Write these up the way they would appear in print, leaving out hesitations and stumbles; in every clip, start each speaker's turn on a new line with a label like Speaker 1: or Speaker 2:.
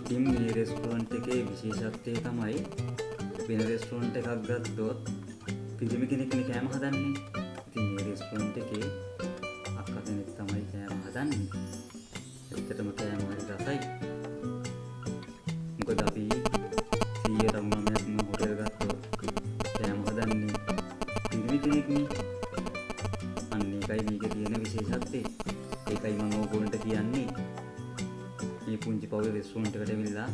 Speaker 1: ඉතින් මේ රෙස්ටුරන්ට් එකේ විශේෂත්වය තමයි වෙන රෙස්ටුරන්ට් එකක් ගත්තොත් පිරිමි කෙනෙක්නේ කෑම හදන්නේ. ඉතින් මේ රෙස්ටුරන්ට් එකේ අක්කා කෙනෙක් තමයි කෑම හදන්නේ. ඇත්තටම කෑම හරි රසයි. මොකද අපි 100ක් හොටෙල් ගත්තොත් කෑම හදන්නේ පිරිමි කෙනෙක්නේ. අන්න ඒකයි මේකේ තියෙන විශේෂත්වය. ඒකයි මම ඕගොල්ලන්ට කියන්නේ මේ පුංචි පවුලේ රෙස්ටුරන්ට් එකට ඇවිල්ලා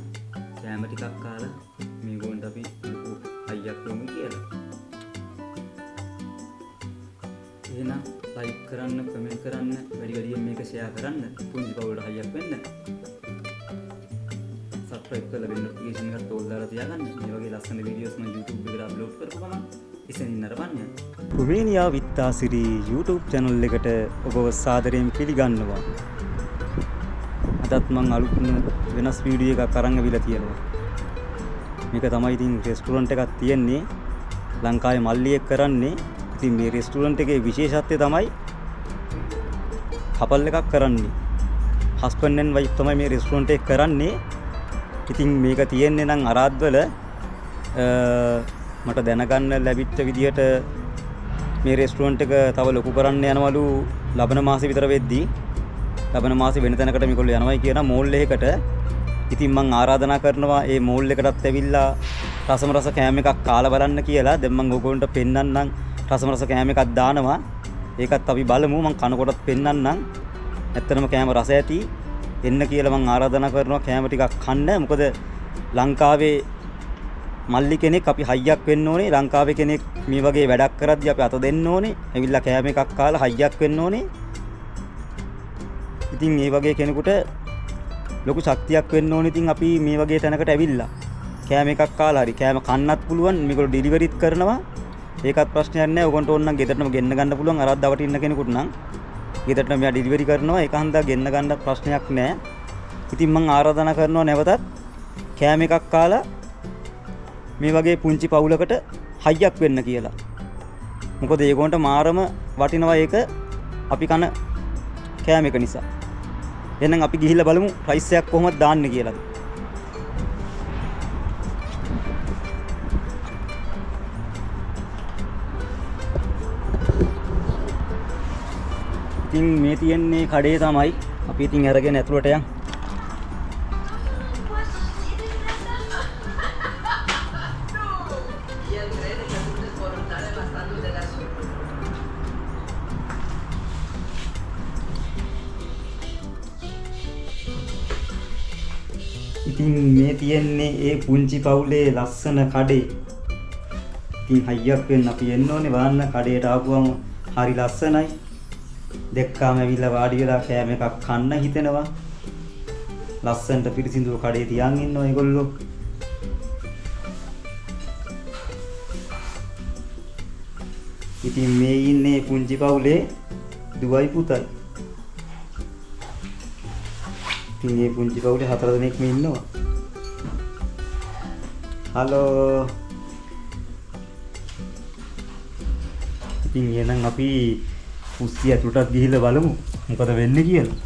Speaker 1: කෑම ටිකක් කාලා මේගොල්ලන්ට අපි අයියක් ලොමු කියලා. එහෙනම් ලයික් කරන්න, කමෙන්ට් කරන්න, වැඩි වැඩියෙන් මේක ෂෙයා කරන්න, පුංචි පවුලට හයියක් වෙන්න. සබ්ස්ක්‍රයිබ් කරලා බෙල් නොටිෆිකේෂන් එකත් ඕල් දාලා තියාගන්න. මේ වගේ ලස්සන වීඩියෝස් මම YouTube එකට අප්ලෝඩ් කරපු ගමන් ඉතින් නරඹන්න. රුමේනියා විත්තාසිරි YouTube channel එකට ඔබව සාදරයෙන් පිළිගන්නවා. අදත් මම අලුත් වෙනස් වීඩියෝ එකක් අරන් අවිලා තියෙනවා. මේක තමයි ඉතින් රෙස්ටුරන්ට් එකක් තියෙන්නේ ලංකාවේ මල්ලියෙක් කරන්නේ. ඉතින් මේ රෙස්ටුරන්ට් එකේ විශේෂත්වය තමයි කපල් එකක් කරන්නේ. හස්බන්ඩ් ඇන්ඩ් වයිෆ් තමයි මේ රෙස්ටුරන්ට් එක කරන්නේ. ඉතින් මේක තියෙන්නේ නම් අරාද්වල මට දැනගන්න ලැබිච්ච විදියට මේ රෙස්ටුරන්ට් එක තව ලොකු කරන්න යනවලු ලබන මාසෙ විතර වෙද්දී. ලබන මාසෙ වෙන තැනකට මේගොල්ලෝ යනවායි කියන මෝල් එකකට. ඉතින් මම ආරාධනා කරනවා මේ මෝල් එකටත් ඇවිල්ලා රසම රස කෑම එකක් කාලා බලන්න කියලා. දැන් මම ඕගොල්ලන්ට පෙන්නන්නම් රසම රස කෑම එකක් දානවා. ඒකත් අපි බලමු. මම කනකොටත් පෙන්නන්නම්. ඇත්තටම කෑම රස ඇති. එන්න කියලා මම ආරාධනා කරනවා කෑම ටිකක් කන්න. මොකද ලංකාවේ මල්ලි කෙනෙක් අපි හයියක් වෙන්න ඕනේ. ලංකාවේ කෙනෙක් මේ වගේ වැඩක් කරද්දී අපි අත දෙන්න ඕනේ. ඇවිල්ලා කෑම එකක් කාලා හයියක් වෙන්න ඕනේ. ඉතින් මේ වගේ කෙනෙකුට ලොකු ශක්තියක් වෙන්න ඕනේ. ඉතින් අපි මේ වගේ තැනකට ඇවිල්ලා කෑම එකක් කාලා හරි කෑම කන්නත් පුළුවන්. මේගොල්ලෝ ඩෙලිවරිත් කරනවා. ඒකත් ප්‍රශ්නයක් නැහැ. ඔයගොන්ට ඕන නම් ගෙදරටම ගෙන්න ගන්න පුළුවන්. අරද්දාවට ඉන්න කෙනෙකුට නම් ගෙදරටම මෙයා ඩෙලිවරි කරනවා. ඒක හන්දා ගෙන්න ගන්න ප්‍රශ්නයක් නැහැ. ඉතින් මම ආරාධනා කරනවා නැවතත් කෑම එකක් කාලා මේ වගේ පුංචි පවුලකට හයියක් වෙන්න කියලා. මොකද ඒගොන්ට මාරම වටිනවා ඒක අපි කන කෑම එක නිසා. එහෙනම් අපි ගිහිල්ලා බලමු ප්‍රයිස් එකක් කොහොමද දාන්නේ කියලා. ඉතින් මේ තියෙන්නේ කඩේ තමයි. අපි ඉතින් අරගෙන ඇතුළට යන්. ඉතින් මේ තියෙන්නේ ඒ පුංචි පවුලේ ලස්සන කඩේ. ඉතින් හයියක් වෙන්න අපි එන්න ඕනේ. බලන්න කඩේට ආපුවම හරි ලස්සනයි. දෙක්කාම ඇවිල්ලා වාඩි වෙලා කෑම එකක් කන්න හිතෙනවා. ලස්සනට පිරිසිදුව කඩේ තියන් ඉන්නවා ඒගොල්ලෝ. ඉතින් මේ ඉන්නේ පුංචි පවුලේ දුවයි පුතයි. ඉතින් මේ පුංචි පවුලේ 4 දෙනෙක්ම ඉන්නවා. හලෝ. ඉතින් එහෙනම් අපි කුස්සිය ඇතුළටත් ගිහිල්ලා බලමු මොකද වෙන්නේ කියලා.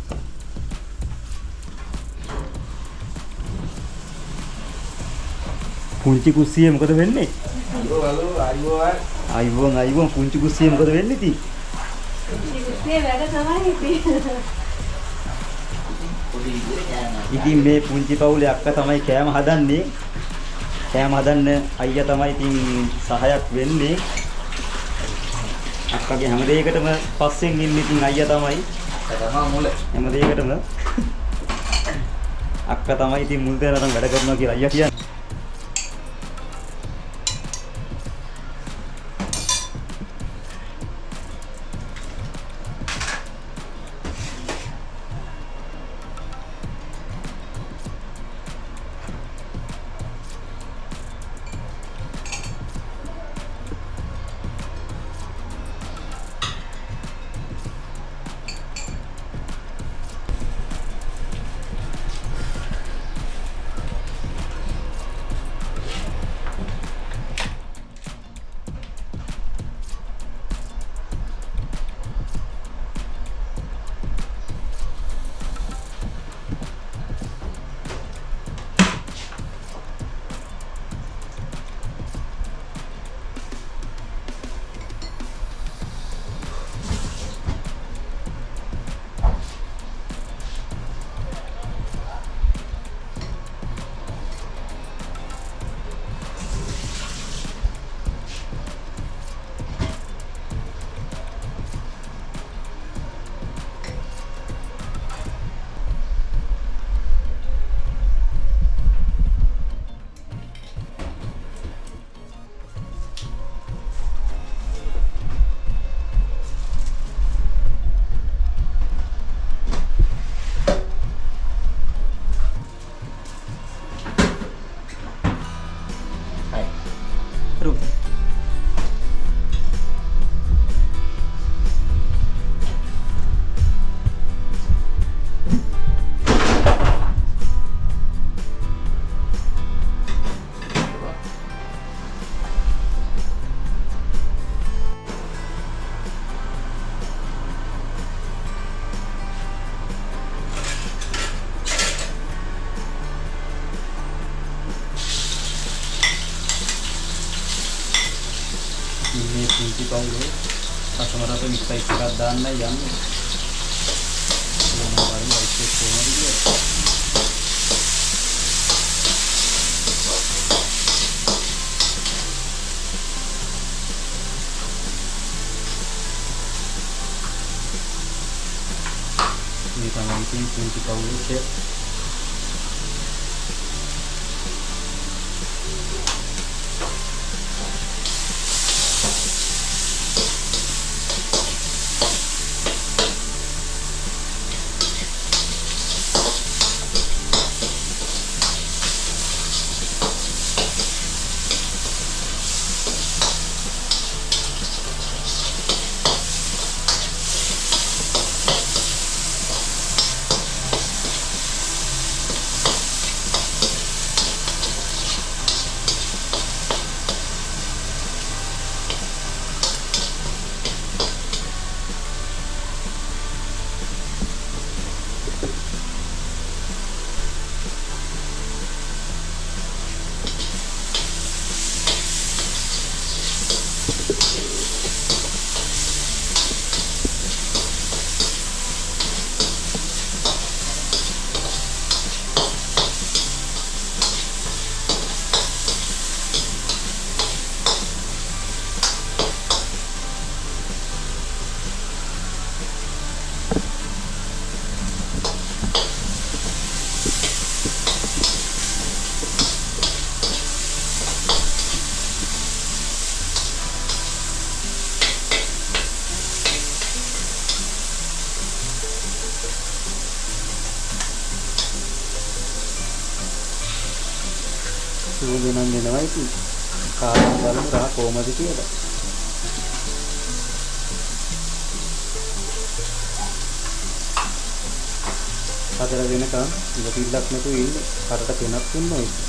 Speaker 1: පුංචි කුස්සියේ මොකද වෙන්නේ? අයිබෝන් පුංචි කුස්සියේ මොකද වෙන්නේ ඉතින්?
Speaker 2: පුංචි කුස්සියේ වැඩ තමයි ඉතින්.
Speaker 1: ඉතින් මේ පුංචි පවුලේ අක්කා තමයි කෑම හදන්නේ. කෑම හදන්න අයියා තමයි ඉතින් සහායක් වෙන්නේ. අක්කගේ හැම දෙයකටම පස්සෙන් ඉන්නේ ඉතින් අයියා තමයි. මුල. හැම දෙයකටම අක්කා තමයි ඉතින් මුල් තැනට වැඩ කරනවා කියලා අයියා කියන්නේ. ප්‍රථම රස මික්ස් එකක් දාන්නයි යන්නේ. බලමු රයිස් එක කොහොමද කියලා. ini tambah kunci power shape සූදනම් වෙනවා ඉතින් කාලා බලමු රහ කොහමද කියලා. හතර වෙනකම් ඉවතිල්ලක් නැතුව ඉන්නේ. කරට කෙනක් දුන්නා ඒක.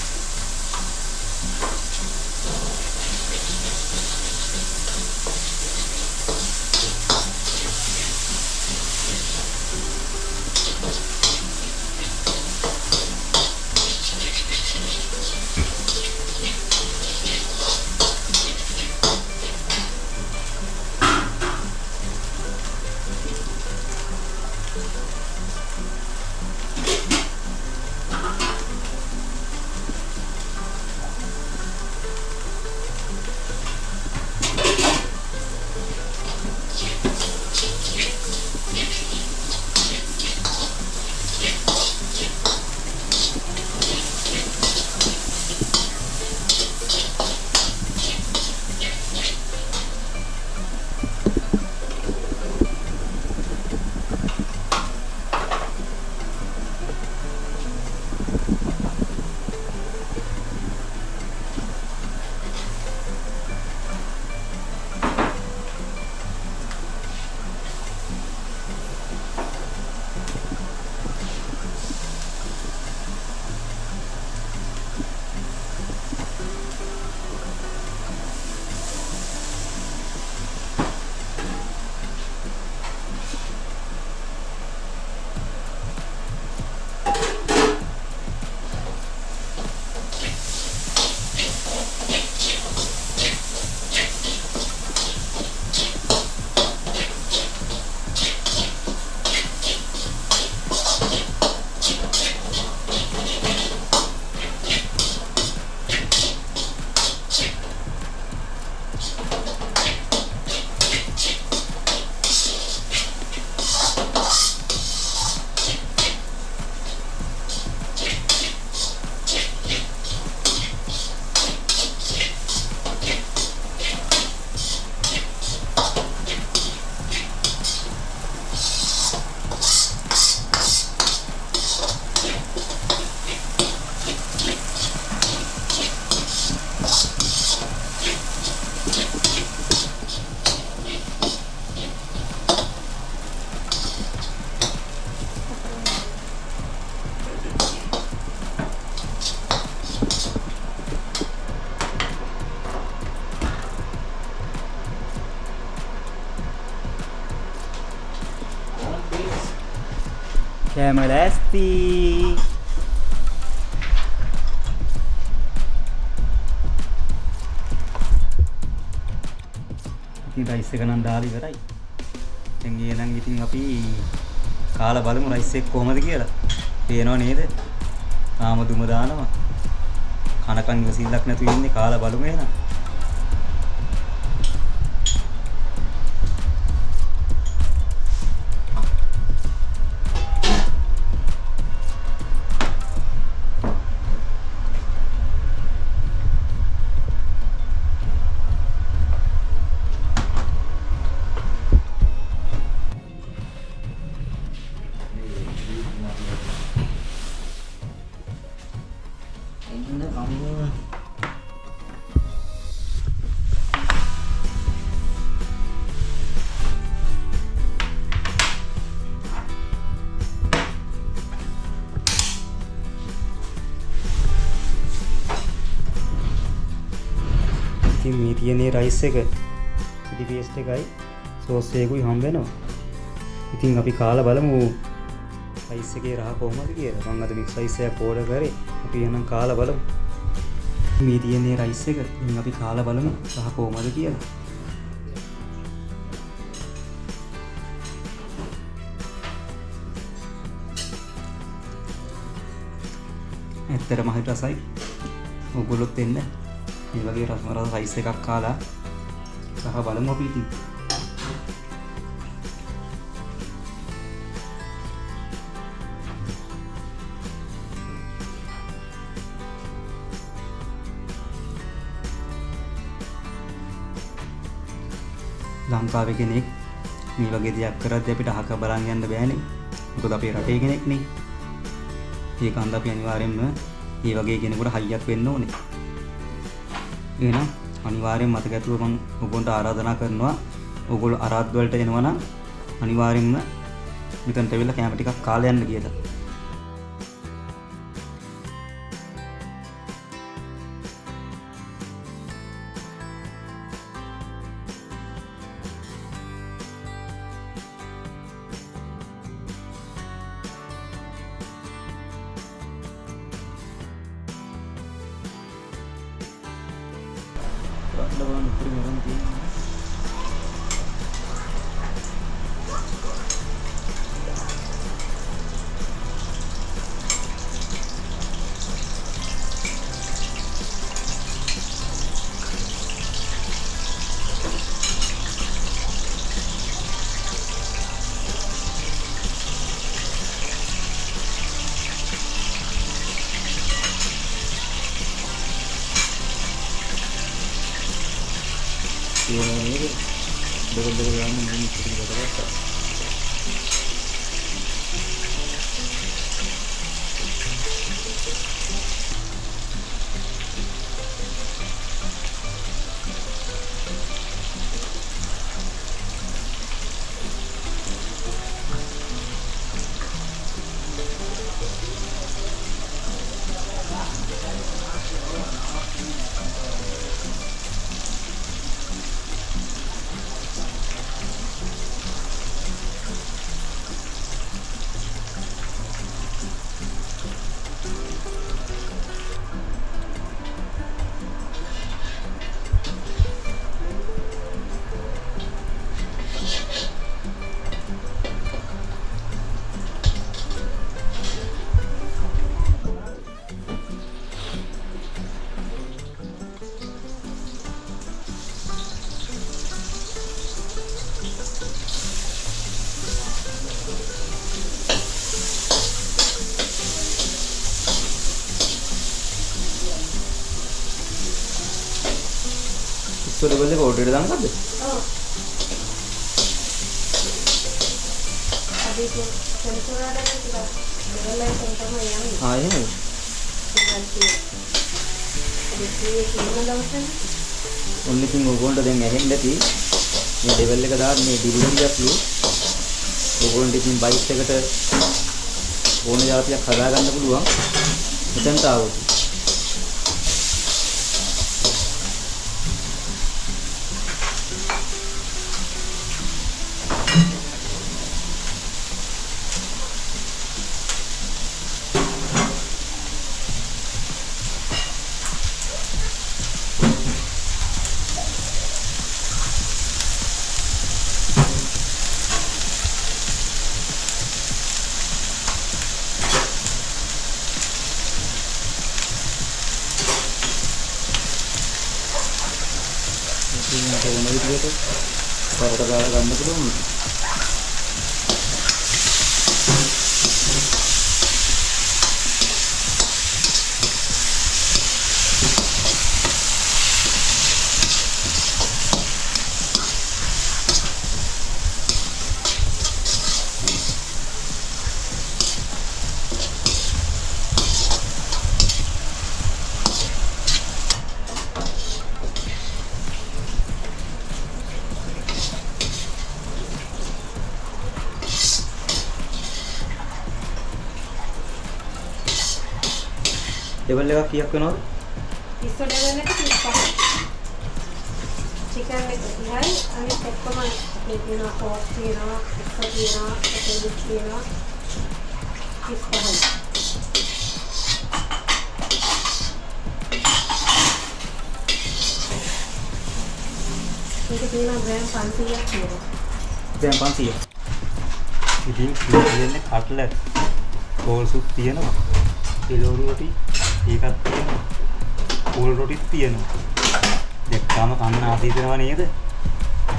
Speaker 1: කෑම ලෑස්ති. ඉතින් රයිස් එක නම් දාලා ඉවරයි. දැන් එහෙනම් ඉතින් අපි කාලා බලමු රයිස් එක කොහමද කියලා. පේනව නේද? තාම දුම දානවා. කනකන් ඉවසිල්ලක් නැතුව ඉන්නේ කාලා බලමු එහෙනම්. මේ තියෙන රයිස් එක චිලි පේස්ට් එකයි සෝස් එකකුයි හම්බ වෙනවා. ඉතින් අපි කාලා බලමු රයිස් එකේ රහ කොහොමද කියලා. මම අද මික්ස් රයිස් එකක් ඕඩර් කරේ. අපි එහෙනම් කාලා බලමු. මේ තියෙන රයිස් එක ඉතින් අපි කාලා බලමු රහ කොහොමද කියලා. ඇත්තටම හරි රසයි. ඔයගොල්ලොත් එන්න මේ වගේ රසමරස රයිස් එකක් කාලා සහ බලමු අපි ඉතින්. ලංකාවේ කෙනෙක් මේ වගේ දෙයක් කරද්දී අපිට අහක බලන් යන්න බෑනේ. මොකද අපේ රටේ කෙනෙක් නේ. ඒකන්ද අපි අනිවාර්යෙන්ම මේ වගේ කෙනෙකුට හයියක් වෙන්න ඕනේ. එහෙනම් අනිවාර්යෙන් මතක ඇතුව මම ඔයගොල්ලන්ට ආරාධනා කරනවා ඔයගොල්ලෝ අරාත් වලට එනවා නම් අනිවාර්යෙන්ම මෙතනට ඇවිල්ලා කැම ටිකක් කාලා යන්න කියලා. Lawan peringatan tinggi. Ini betul-betul yang ini kita dapat. So level එක ඕඩර් එකට දාන්නද?
Speaker 2: ඔව්. අපි සෙන්සර් එකකට ටිකක් level එකෙන් තමයි යන්නේ.
Speaker 1: ආ එහෙමද? ඔන්න ඉතින් ඕගොල්ලන්ට දැන් ඇහෙන්න ඇති මේ level එක දාන්න මේ delivery අපි ඕගොල්ලන්ට ඉතින් බයික් එකට ඕන જાතියක් හදා ගන්න පුළුවන්. මෙතනට ආවොත් එක කරට දාලා ගන්න පුළුවන්. ඩබල් එකක් කීයක් වෙනවද?
Speaker 2: ඉස්සර ඩබල් එක 35. චිකන් එක 30යි. අනිත් ඔක්කොම අපේ තියෙනවා සෝස් තියෙනවා, එක්ක තියෙනවා, පොටේටෝ තියෙනවා. 35යි. මේක තියෙනවා ග්‍රෑම් 500ක් තියෙනවා.
Speaker 1: දැන් 500. ඉතින් කියන්නේ කට්ලට් කෝල් සුප් තියෙනවා. එළවලු රොටි ඒකත් තියෙනවා. කෝල් රොටිත් තියෙනවා. දැක්කාම කන්න ආසී වෙනව නේද?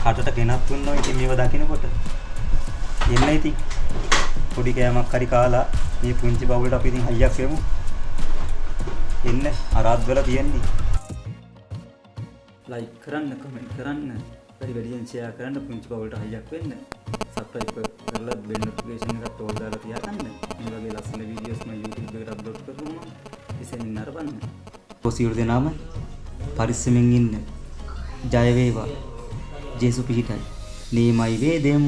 Speaker 1: කටට ගෙනත් දුන්නා ඉතින් මේව දකින්නකොට. එන්න ඉතින් පොඩි කෑමක් හරි කාලා මේ පුංචි බවුලට අපි ඉතින් හයියක් වෙමු. එන්න අරාත් වල තියෙන්නේ. ලයික් කරන්න, කමෙන්ට් කරන්න, වැඩියෙන් ෂෙයා කරන්න පුංචි බවුලට හයියක් වෙන්න. සබ්ස්ක්‍රයිබ් කරලා බෙල් නොටිෆිකේෂන් එකත් ඕල් දාලා තියාගන්න. මේ වගේ ලස්සන වීඩියෝස් මම YouTube එකට අප්ලෝඩ් කරනවා. ඉතින් නරඹන්න. ඔසියුරු දෙනාම පරිස්සමෙන් ඉන්න. ජය වේවා. ජේසු පිහිටයි. නේමයි වේදෙම්.